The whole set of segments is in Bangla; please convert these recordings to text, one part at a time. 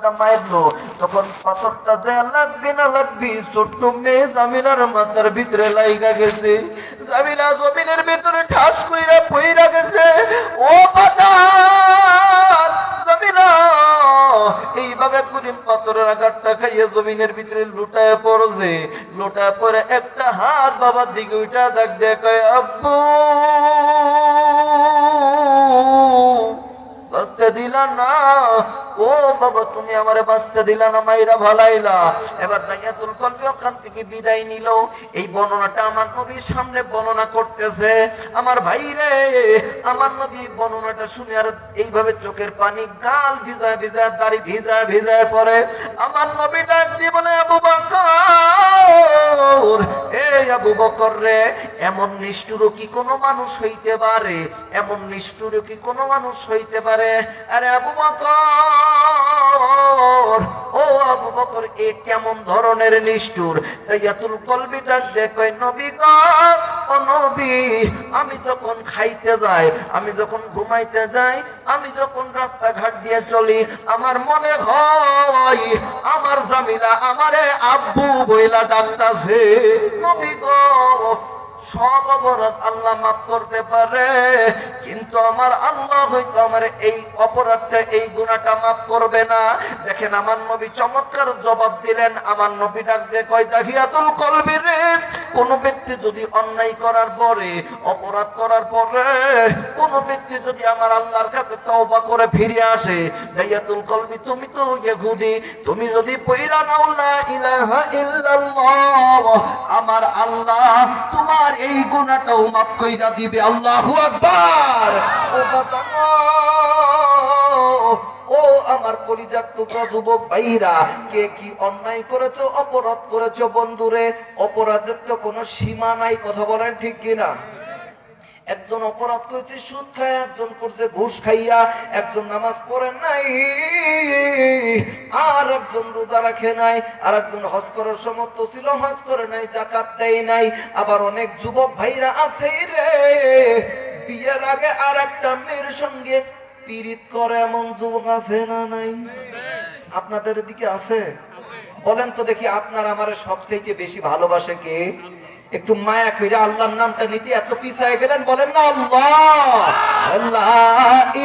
পাথরটা মারলো, তখন পাথরটা যে লাগবি না লাগবি ছোট্ট মেয়ে জামিলার মাথার ভিতরে লাইগা গেছে। জামিলা জমিনের ভিতরে ঠাস কইরা পইরা গেছে। ও বাজার জামিলা এইভাবে করিম পাথরের আঘাতটা খাইয়ে জমিনের ভিতরে লুটায় পড়ছে। লুটায় পরে একটা হাত বাবার দিকে উঠা দেখ দেখায়, আব্বু বাঁচতে দিলা না। ও বাবা তুমি আমারে বাঁচতে দিলা না, মাইরা ভালাইলা। এবার দাইয়াতুল কলবি ওখান থেকে বিদায় নিল। এই বর্ণনাটা আমার নবীর সামনে বর্ণনা করতেছে। আমার ভাই রে, আমার নবী বর্ণনাটা শুনে আর এইভাবে চোখের পানি গাল ভিজা ভিজা দাড়ি ভিজা ভিজা পড়ে। আমার নবী ডাক দিয়ে বলে, আবু বকর, এই আবু বকর রে, এমন নিষ্ঠুর কি কোনো মানুষ হইতে পারে? এমন নিষ্ঠুর কি কোনো মানুষ হইতে পারে? আরে আবু বকর, ও আবু বকর, এ কেমন ধরনের নিষ্ঠুর? দাইয়াতুল কলবি ডাক দেয়, কয় নবী গো, ও নবী, আমি যখন খাইতে যাই, আমি যখন ঘুমাইতে যাই, আমি যখন রাস্তাঘাট দিয়ে চলি, আমার মনে হয় আমার জামিলা আমারে আব্বু বইলা ডাকতাছে। নবী গো, সব অপরাধ আল্লাহ মাফ করতে পারে, কিন্তু আমার আল্লাহ হয়তো আমার এই অপরাধটা, এই গুনাহটা মাফ করবে না। দেখেন আমার নবী চমৎকার জবাব দিলেন। আমার নবী ডাক দিয়ে কয়, দাহিয়াতুল কলবি রে, কোন ব্যক্তি যদি অন্যায় করার পরে, অপরাধ করার পরে কোন ব্যক্তি যদি আমার আল্লাহর কাছে তওবা করে ফিরে আসে, দাহিয়াতুল কলবি, তুমি তো ইহুদি, তুমি যদি পয়রা নাও লা ইলাহা ইল্লাল্লাহ, আমার আল্লাহ তোমার এই গুনাহটাও মাফ কইরা দিবে। আল্লাহু আকবার। ও বাবা, ও আমার কলিজার টুকরা যুবক ভাইরা, কে কি অন্যায় করেছো, অপরাধ করেছো বন্ধুরে, অপরাধের তো কোনো সীমা নাই, কথা বলেন ঠিক কিনা? একজন অপরাধ করেছে সুদ খায়, একজন করছে ঘুষ খাইয়া, একজন নামাজ পড়ে নাই, আর একজন রোজা রাখে নাই, আর একজন হজ করার সামর্থ্য ছিল, হজ করে নাই, যাকাত দেয় নাই। আবার অনেক যুবক ভাইরা আছে রে, বিয়ের আগে আর একটা মেয়ের সঙ্গে পীড়িত করে, এমন যুবক আছে না নাই? আপনাদের দিকে আছে? বলেন তো দেখি, আপনার আমারে সবচেয়ে বেশি ভালোবাসে কে? একটু মায়া করে আল্লাহর নামটা নিতে এত পিছায় গেলেন, বলেন না আল্লাহ। লা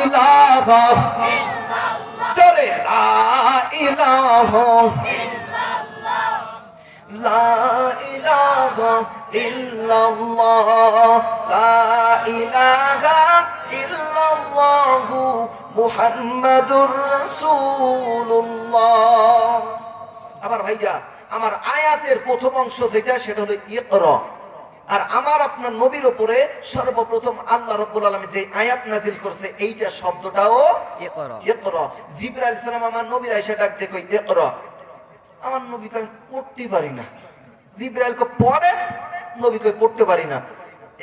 ইলাহা ইল্লাল্লাহ, জোরে লা ইলাহা ইল্লাল্লাহ, লা ইলাহা ইল্লাল্লাহ, লা ইলাহা ইল্লাল্লাহ মুহাম্মাদুর রাসূলুল্লাহ। আবার ভাইয়া, আমার আয়াতের প্রথম অংশ যেটা, সেটা হলো ইকরা। আর আমার আপনার নবীর উপরে সর্বপ্রথম আল্লাহ রাব্বুল আলামিন যে আয়াত নাজিল করছে, এইটা শব্দটাও ইকরা। ইকরা। জিবরাইল আলাইহিস সালাম আমার নবীর আয়েশা ডাক দিয়ে কই, ইকরা। আমার নবী কই পড়তে পারি না। জিবরাইল কই পড়ে, নবী কই পড়তে পারি না।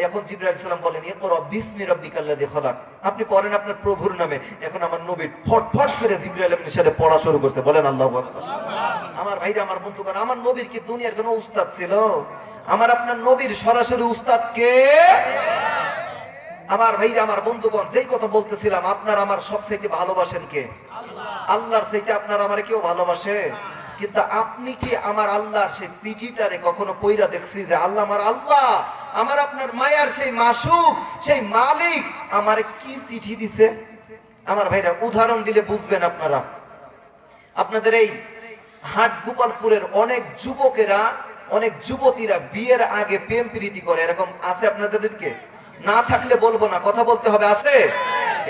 এখন জিবরাইল আলাইহিস সালাম বলেন, ইকরা বিসমি রাব্বিকাল্লাযী খালাক, আপনি পড়েন আপনার প্রভুর নামে। এখন আমার নবী ফটফট করে জিবরাইল এমনি সাথে পড়া শুরু করছে, বলেন আল্লাহু আকবার। আমার ভাইরা, আমার বন্ধুগণ, আমার নবীর কি দুনিয়ার কোনো উস্তাদ ছিল? আমার আপনার নবীর সরাসরি উস্তাদ কে? আমার ভাইরা, আমার বন্ধুগণ, যেই কথা বলতেছিলাম, আপনার আমার সবচাইতে ভালোবাসেন কে? আল্লাহর চাইতে আপনার আমারে কেউ ভালোবাসে? কিন্তু আপনি কি আমার আল্লাহর সেই চিঠিটারে কখনো পইরা দেখছি যে আল্লাহ, আমার আল্লাহ, আমার আপনার মায়ার সেই মাসুক, সেই মালিক আমারে কি চিঠি দিছে? আমার ভাইরা, উদাহরণ দিলে বুঝবেন আপনারা। আপনাদের এই হাট গোপালপুরের অনেক যুবকেরা, অনেক যুবতীরা বিয়ের আগে প্রেম প্রীতি করে, এরকম আছে আপনাদের দিকে? না থাকলে বলবো না, কথা বলতে হবে। আছে?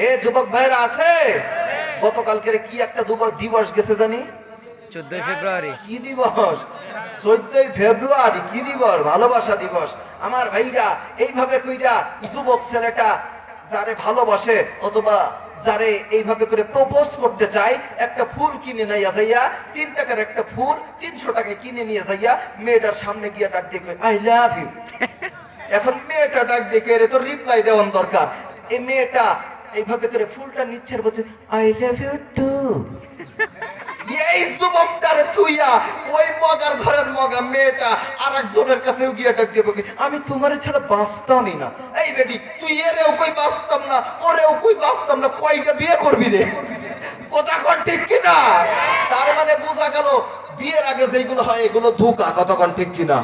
এ যুবক ভাইরা আছে? গতকালকে কি একটা দিবস গেছে জানি, 14 ফেব্রুয়ারি। কি দিবস? 14 ফেব্রুয়ারি। কি দিবস? ভালোবাসা দিবস। আমার ভাইরা, এইভাবে কইরা যুবক ছেলেটা যারে ভালোবাসে অথবা যারে এইভাবে করে প্রপোজ করতে চায়, একটা ফুল কিনে নিয়ে যাইয়া, 3 টাকার একটা ফুল 300 টাকায় কিনে নিয়ে যাইয়া মেয়েটার সামনে গিয়া ডাক দিয়ে কই, আই লাভ ইউ। এখন মেয়েটা ডাক দিয়ে কে রে, তো রিপ্লাই দেওয়ার দরকার। এই মেয়েটা এইভাবে করে ফুলটা নিচ্ছে আর বলছে, আই লাভ ইউ টু। এই যুবকটারে থুইয়া ওই মগার ঘরের মগা মেয়েটা আরেকজনের কাছে গিয়ে ডাক দিয়ে বলে, আমি তোমারে ছাড়া বাঁচতামই না। এই বেটি, তুই এরেও কই বাঁচতাম না, ওরেও কই বাঁচতাম না, কয়টা বিয়ে করবি রে? কথা কর ঠিক কিনা? তার গেল বিয়ের আগে যেগুলো হয় এগুলো ধোঁকা, কতক্ষণ ঠিক কিনা?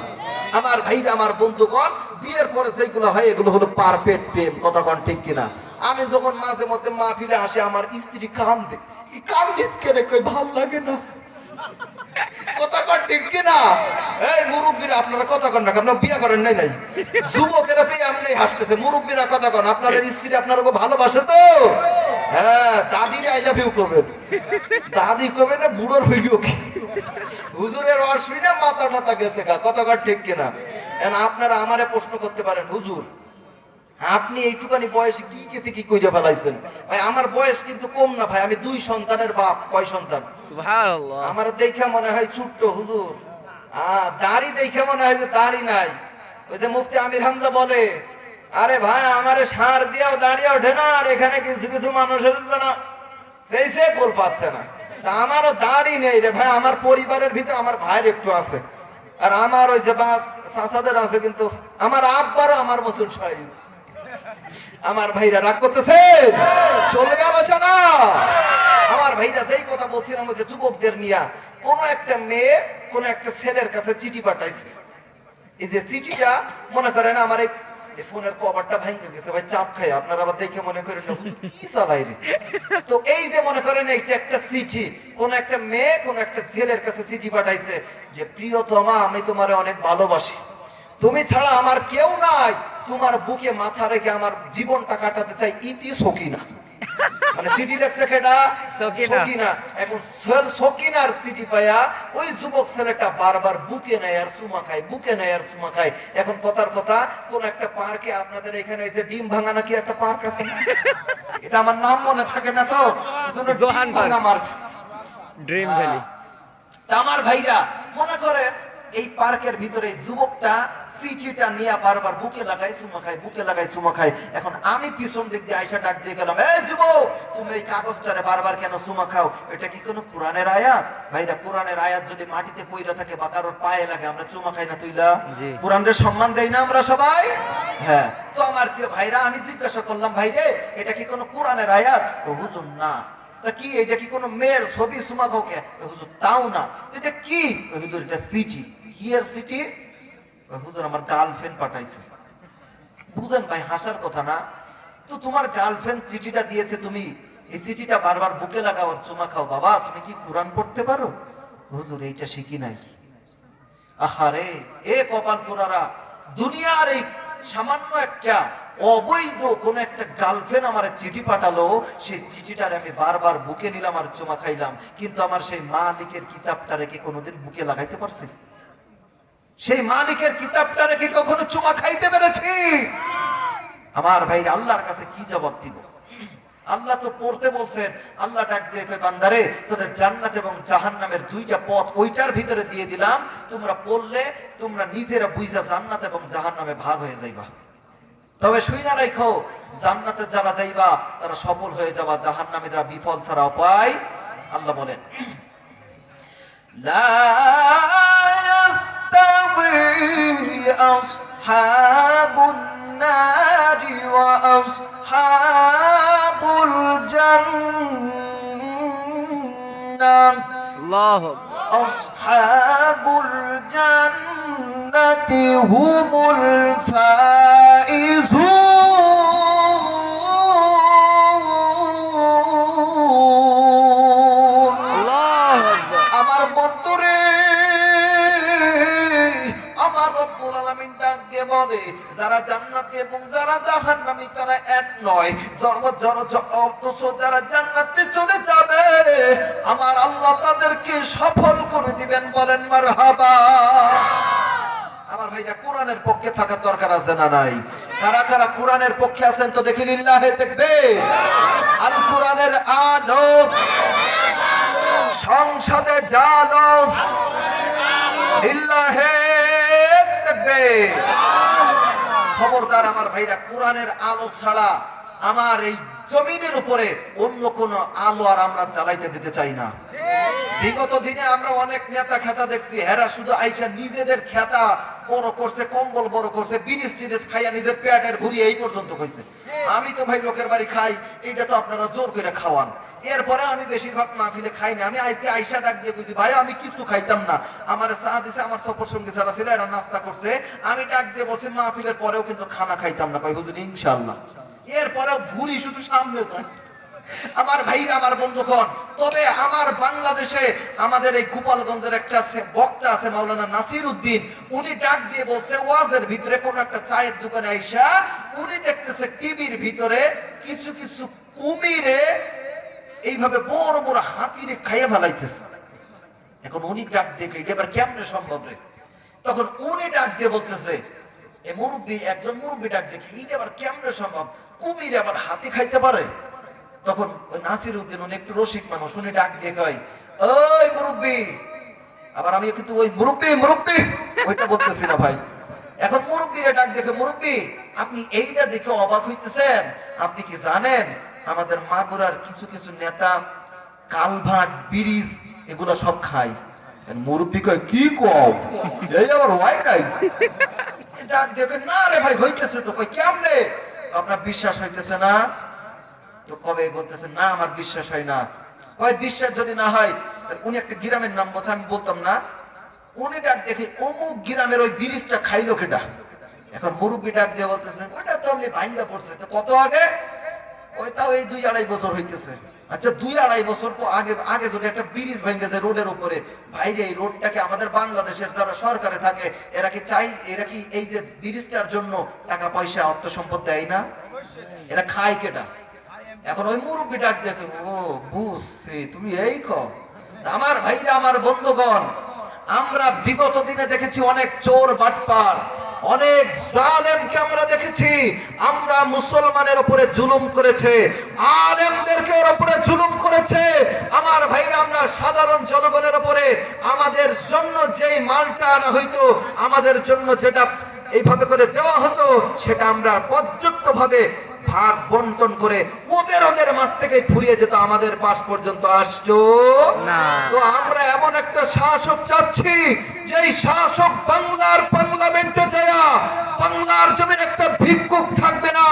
আমার ভাইরা, আমার বন্ধুগণ, বিয়ের পরে যেগুলো হয় এগুলো হলো পারফেক্ট প্রেম, কতক্ষণ ঠিক কিনা? আমি যখন মাঝে মধ্যে মাহফিলে আসে আমার স্ত্রী কান্দে, কান্দিস কেন, কই ভাল লাগে না, কতক্ষণ ঠিক কিনা? এই মুরব্বীরা আপনারা কতক্ষণ না, আপনারা বিয়ে করেন নাই নাই, যুবকেরা তো এমনি হাসতেছে, মুরব্বীরা কতক্ষণ, আপনার স্ত্রী আপনারা ভালোবাসে তো? হ্যাঁ, দাদিরে আই লাভ ইউ করবেন, দাদি কবে না বুড়োর হইলিও কি, হুজুরের অসুবিধা মাথা টাথা গেছে গা, কতক্ষণ ঠিক কিনা? আপনারা আমারে প্রশ্ন করতে পারেন, হুজুর আপনি এইটুকানি বয়সে কি কেতে কি কইরা ফেলাইছেন? ভাই আমার বয়স কিন্তু কম না ভাই, আমি 2 সন্তানের বাপ। কয় সন্তান? সুবহানাল্লাহ। আমার দেখে মনে হয় ছোট্ট হুজুর, দাড়ি দেখে মনে হয় যে দাড়ি নাই। ওই যে মুফতি আমির হামজা বলে, আরে ভাই আমারে সার দিয়েও দাঁড়িয়ে ওঠে না, আর এখানে কিছু কিছু মানুষের না সেই সে গোল পাচ্ছে না। তা আমারও দাড়ি নেই রে ভাই, আমার পরিবারের ভিতরে আমার ভাইয়ের একটু আছে, আর আমার ওই যে বাপ চাচাদের আছে, কিন্তু আমার আব্বারও আমার মতন সাইজ। আমার ভাইরা রাগ করতেছে, চলবে আলোচনা। আমার ভাইরা যেই কথা বলছিলাম ওই যে যুবকদের নিয়ে, কোন একটা মেয়ে কোন একটা ছেলের কাছে চিঠি পাঠাইছে। এই যে চিঠিটা মনে করেন আমার এই ফোনের কভারটা ভাঙে গেছে ভাই, চাপ খাই, আপনারা আবার দেখে মনে করেন কি চালাই রে। তো এই যে মনে করেন এইটা একটা চিঠি, কোন একটা মেয়ে কোন একটা ছেলের কাছে চিঠি পাঠাইছে যে প্রিয়তমা আমি তোমারে অনেক ভালোবাসি, তুমি ছাড়া আমার কেউ নাই, তোমার বুকে মাথা রেখে আমার জীবনটা কাটাতে চাই, ইতি সকিনা। মানে চিঠি লেখছে কেডা? সকিনা। এখন সকিনার চিঠি পায়া ওই যুবক ছেলেটা বারবার বুকে নেয় আর চুমা খায়, বুকে নেয় আর চুমা খায়। এখন কথার কথা, কোন একটা পার্কে, আপনাদের এখানে এই যে ডিম ভাঙা নাকি একটা পার্ক আছে না, এটা আমার নাম মনে থাকে না তো, জোহান ভাঙা মার্ক, ড্রিম ভ্যালি। আমার ভাইরা মনে করেন এই পার্কের ভিতরে যুবকটা চিঠিটা নিয়ে বারবার বুকে লাগাই চুমা খায়, বুকে লাগাই চুমা খায়। এখন আমি পিছন দিক দিয়ে আয়সা ডাক দিয়ে গেলাম, এই যুবক তুমি এই কাগজটারে বারবার কেন চুমা খাও? এটা কি কোনো কোরআনের আয়াত? ভাইরা কোরআনের আয়াত যদি মাটিতে পইরা থাকে বা কারোর পায়ে লাগে আমরা চুমা খাই না তুইলা? কোরআনের সম্মান দেই না আমরা সবাই? হ্যাঁ। তো আমার প্রিয় ভাইরা আমি জিজ্ঞাসা করলাম, ভাইরে এটা কি কোনো কোরআনের আয়াত? তো হুজুর না। তা কি এটা কি কোনো মেয়ের ছবি চুমা খাও কে? হুজুর তাও না। এটা কি? হুজুর এটা চিঠি। কি এর চিঠি? হুজুর আমার গার্লফ্রেন্ড পাঠাইছে। বুঝেন ভাই, হাসার কথা না তো, তোমার গার্লফ্রেন্ড চিঠিটা দিয়েছে, তুমি এই চিঠিটা বারবার বুকে লাগাও আর চুমা খাও। বাবা তুমি কি কোরআন পড়তে পারো? হুজুর এইটা শিখি নাই। আহারে এ কপাল পোড়ারা, দুনিয়ার এই সামান্য একটা অবৈধ কোন একটা গার্লফ্রেন্ড আমার চিঠি পাঠালো, সেই চিঠিটার আমি বারবার বুকে নিলাম আর চুমা খাইলাম, কিন্তু আমার সেই মালিকের কিতাবটা রেখে কোনোদিন বুকে লাগাইতে পারছি? সেই মালিকের কিতাবটা রেখে কখনো চুমা খাইতে পেরেছি? আমার ভাই আল্লাহর কাছে কি জবাব দিব? আল্লাহ তো পড়তে বলছেন, আল্লাহ ডাক দিয়ে কয় বান্দারে তোদের জান্নাত এবং জাহান্নামের 2টা পথ ওইটার ভিতরে দিয়ে দিলাম, তোমরা পড়লে তোমরা নিজেরা বুঝা জান্নাত এবং জাহান্নামে ভাগ হয়ে যাইবা। তবে শুইনা রাখো, জান্নাতে যারা যাইবা তারা সফল হয়ে যাবা, জাহান্নামীরা বিফল ছাড়া উপায়। আল্লাহ বলেন, লা ইয়াস্তাবি আসহাবুন নারি ওয়া আসহাবুল জান্নাহ। আল্লাহু আসহাবুল জান্নাতি হুমুল ফাইজুন। আল্লাহু আকবার। আমার বন্ধুরে, আমার রব্বুল আলামিন ডাক দিয়ে বলে, যারা জান্নাতি এবং যারা জাহান্নামী তারা এক নয়। অথচ যারা জান্নাতে চলে যাবে আমার আল্লাহ তাদেরকে সফল করে দিবেন, বলেন মারহাবা। আমার ভাইরা কোরআনের পক্ষে থাকার দরকার আছে না নাই? কারা কারা কোরআনের পক্ষে আছেন তো দেখি লিল্লাহে তাকবীর। আল কোরআনের আলো সংসদে জালো, লিল্লাহে তাকবীর। খবরদার আমার ভাইরা, কোরআনের আলো ছাড়া আমার এই জমিনের উপরে অন্য কোন আলো আর আমরা জ্বালাইতে দিতে চাই না। বিগত দিনে আমরা অনেক নেতা খেতা দেখছি, হেরা শুধু আইসা নিজেদের খেতা বড় করছে, কম্বল বড় করছে, বিরিজ টিরিজ খাইয়া নিজের পেটের ভুড়ি এই পর্যন্ত হয়েছে। আমি তো ভাই লোকের বাড়ি খাই, এইটা তো আপনারা জোর করে খাওয়ান। এরপরে আমি বেশিরভাগ মাহফিলে খাই না। আমি আজকে আইসা ডাক দিয়ে বুঝি ভাই আমি কিছু খাইতাম না, আমার চা দিছে, আমার সফর সঙ্গী যারা ছিল এরা নাস্তা করছে, আমি ডাক দিয়ে বলছি মাহফিলের পরেও কিন্তু খানা খাইতাম না। কই হুজুর ইনশাআল্লাহ। এরপরেও ভুরি শুধু সামনে যায়। আমার ভাইরা, আমার বন্ধুগণ, তবে আমার বাংলাদেশে আমাদের এই গোপালগঞ্জের একটা বক্তা আছে মাওলানা নাসির উদ্দিন, উনি ডাক দিয়ে বলছে ওয়াজের ভিতরে কোন একটা চায়ের দোকানে আইসা উনি দেখতেছে টিভির ভিতরে কিছু কিছু কুমিরে এইভাবে বড় বড় হাতিরে খাইয়ে ফেলাইতেছে। এখন উনি ডাক দিয়ে এটা আবার কেমনে সম্ভব রে? তখন উনি ডাক দিয়ে বলতেছে, এই মুরব্বী, একজন মুরব্বী ডাক দিয়ে এটা আবার কেমনে সম্ভব, কুমিরে আবার হাতি খাইতে পারে? তখন ওই নাসির উদ্দিন, উনি একটু রসিক মানুষ, উনি ডাক দিয়ে কয়, ওই মুরব্বী, আবার আমি কিন্তু ওই মুরব্বী মুরব্বী ওইটা বলতেছি না ভাই। এখন মুরব্বীরা ডাক দেখে, মুরব্বী আপনি এইটা দেখে অবাক হইতেছেন, আপনি কি জানেন আমাদের মাগুরার কিছু কিছু নেতা কালভার্ট ব্রিজ এগুলো সব খায়? মুরব্বী কয়, কি কও, এই আবার হয় নাই? ডাক দেখে, না রে ভাই হইতেছে তো। কই কেমনে? আপনার বিশ্বাস হইতেছে না? তো কবে বলতেছে, না আমার বিশ্বাস হয় না। কয় বিশ্বাস যদি না হয় তাহলে উনি একটা গ্রামের নাম বলছে, আমি বলতাম না। উনি ডাক দেখে, অমুক গ্রামের ওই ব্রিজটা খাইলো কেডা? এখন মুরব্বী ডাক দিয়ে বলতেছে, ওটা তো এমনি ভাঙ্গা পড়ছে। তো কত আগে? ওই তাও এই 2-2.5 বছর হইতেছে। আচ্ছা 2-2.5 বছর আগে আগে যদি একটা ব্রিজ ভেঙে যায় রোডের উপরে, ভাইরে এই রোডটাকে আমাদের বাংলাদেশের যারা সরকারে থাকে এরা কি চাই, এরা কি এই যে ব্রিজটার জন্য টাকা পয়সা অর্থ সম্পদ দেয় না? এরা খায় কেডা? এখন ওই মুরব্বী ডাক দেখে, ও বুঝছি, তুমি এই কও। আমার ভাইরা, আমার বন্ধুগণ, আমরা বিগত দিনে দেখেছি অনেক চোর বাটপার, অনেক জালেমকে আমরা দেখেছি। আমরা মুসলমানের উপরে জুলুম করেছে, আলেমদেরকে ওর উপরে জুলুম করেছে। আমার ভাইরা, আমরা সাধারণ জনগণের উপরে আমাদের জন্য যেই মালটা আনা হইতো, আমাদের জন্য যেটা এইভাবে করে দেওয়া হতো, সেটা আমরা পর্যাপ্ত ভাবে ভাগ বন্টন করে ওদের মাছ থেকে ফুরিয়ে যেত, আমাদের পাশ পর্যন্ত আসতো না। তো আমরা এমন একটা শাসক চাচ্ছি, যেই শাসক বাংলার পার্লামেন্টে যায় বাংলার জমির একটা ভিক্ষুক থাকবে না,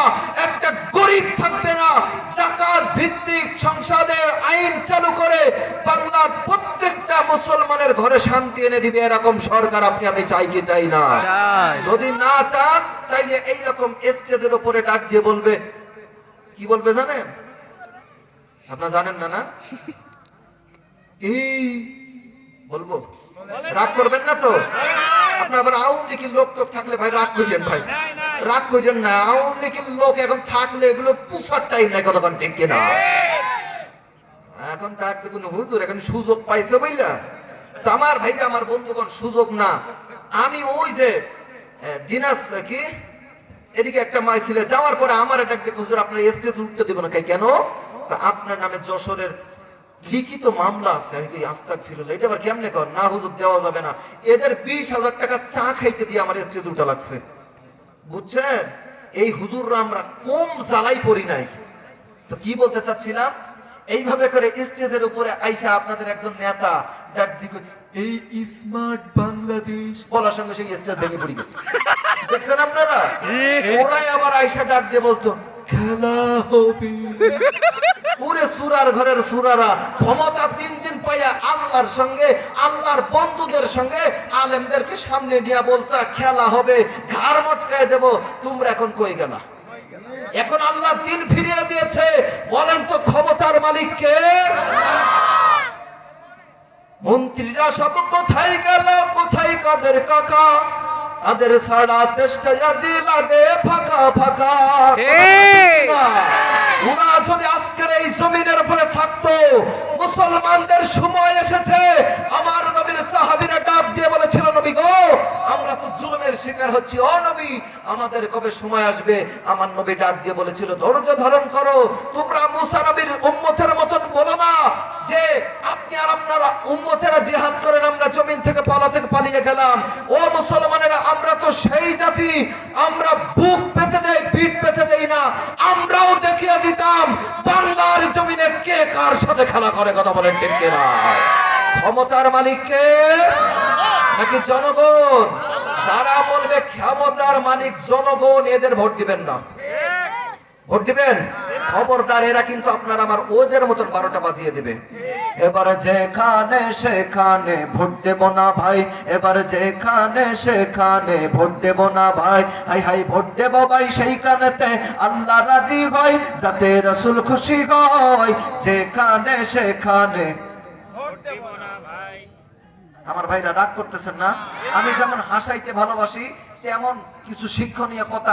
একটা গরিব থাকবে না, যাকাত ভিত্তিক সংসদের আইন চালু করে বাংলার প্রত্যেকটা মুসলমানের ঘরে শান্তি এনে দিবে, এরকম সরকার আপনি চাই কি চাই না? চাই। যদি না চান তাইলে এইরকম স্টেজের উপরে ডাক দিয়ে বলবে, কি বলবে জানেন? আপনারা জানেন না? না এই বলবো, রাগ করবেন না তো? আপনার আবার আওয়ামী লীগের লোক টোক থাকলে ভাই রাগ করেন, ভাই রাগ করেন না। আওয়ামী লীগের লোক এখন থাকলে এগুলো পুষার টাইম নাই, কতক্ষণ ঠিক কিনা? এখন ডাক দেখুন হুজুর এখন সুযোগ পাইছে বইলা। তো আমার ভাইরা, আমার বন্ধুগণ, সুযোগ না। আমি ওই যে দিনাজ কি এদিকে একটা মাইছিলে যাওয়ার পরে আমার ডাক দেখে, হুজুর আপনার স্টেজ উঠতে দেব না। কেন? আপনার নামে যশোরের লিখিত মামলা আছে। আমি কি আস্তাগফিরুল্লাহ, এটা আবার কেমনে কর? না হুজুর দেওয়া যাবে না। এদের 20,000 টাকা চা খাইতে দিয়ে আমার স্টেজ উঠা লাগছে, বুঝছেন? এই হুজুররা আমরা কম জ্বালাই পড়ি নাই। তো কি বলতে চাচ্ছিলাম, এইভাবে করে স্টেজের উপরে আইসা আপনাদের একজন নেতা ডাক দিকে, এই স্মার্ট বাংলাদেশ বলার সঙ্গে সেই স্টেজ ভেঙে পড়ে গেছে। দেখছেন আপনারা? ওরাই আবার আইসা ডাক দিয়ে বলতো, খেলা হবে। পুরে সুরার ঘরের সুরারা ক্ষমতা দিন দিন পাইয়া আল্লাহর সঙ্গে, আল্লাহর বন্ধুদের সঙ্গে আলেমদেরকে সামনে নিয়ে বলতা খেলা হবে, ঘাড় মটকায় দেব। তোমরা এখন কই গেলা? এখন আল্লাহ দিন ফিরিয়ে দিয়েছে। বলেন তো ক্ষমতার মালিক কে? মন্ত্রীরা সব কোথায় গেল? কোথায় কাদের কাকা? তাদের ছাড়া দেশটা আজি লাগে ফাঁকা ফাঁকা। ওরা যদি আজকের এই জমিনের উপরে থাকতো, মুসলমানদের সময় এসেছে। আমার নবীর সাহাবীরা ডাক দিয়ে বলেছিল, নবী গো আমরা তো জুলুমের শিকার হচ্ছি, ও নবী আমাদের কবে সময় আসবে? আমার নবী ডাক দিয়ে বলেছিল, ধৈর্য ধারণ করো। তোমরা মুসা নবীর উম্মতের মতন বলো না যে আপনি আর আপনারা উম্মতেরা জিহাদ করেন, আমরা জমিন থেকে পালিয়ে গেলাম। ও মুসলমানেরা, আমরা তো সেই জাতি, আমরা বুক পেতে দেই, পিঠ পেতে দেই না। আমরাও দেখিয়ে দিতাম বাংলার জমিনে কে কার সাথে খেলা করে। কথা বলেন ঠিক কিনা? ক্ষমতার মালিক কে নাকি জনগণ? যারা বলবে ক্ষমতার মালিক জনগণ, এদের ভোট দিবেন না। ভোট দিবেন? খবরদার, এরা কিন্তু আপনার আমার ওদের মতন 12টা বাজিয়ে দিবে। এবারে যেখানে সেখানে ভোট দেব না ভাই, এবারে যেখানে সেখানে ভোট দেব না ভাই, হাই হাই ভোট দেব ভাই সেইখানেতে আল্লাহ রাজি হয়, যাতে রাসূল খুশি হয়, যেখানে সেখানে। আমার ভাইরা রাগ করতেছেন না? আমি যেমন হাসাইতে ভালোবাসি, তেমন কিছু শিক্ষণীয় কথা